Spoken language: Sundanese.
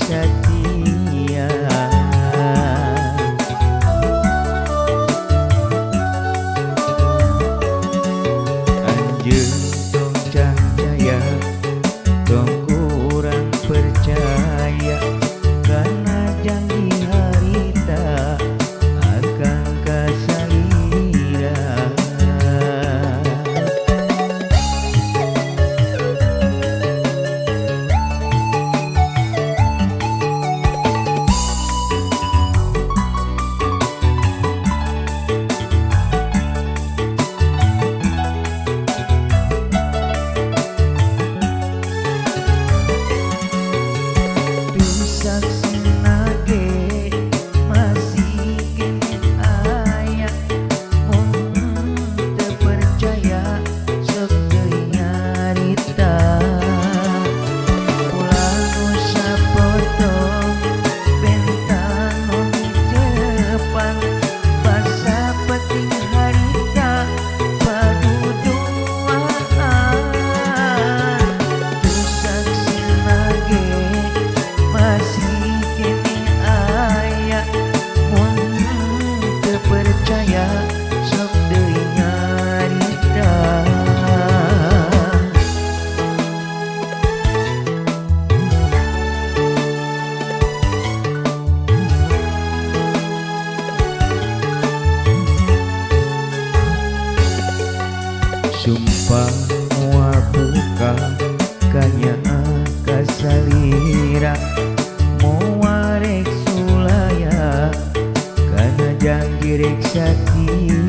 satia. Anjeun tong cahaya tong kurang percaya karena janji harita akan kasalira. Saksina ge masih kene aya mun teu percaya sok deui nyarita. Ulah nu sapotong bentang nu di depan basa penting harita paduduaan. Teu saksina ge masih kene aya mun teu percaya sok deui nyarita. Sumpah moal buka kanyaan kasalira moal rek sulaya kana janji rek satia.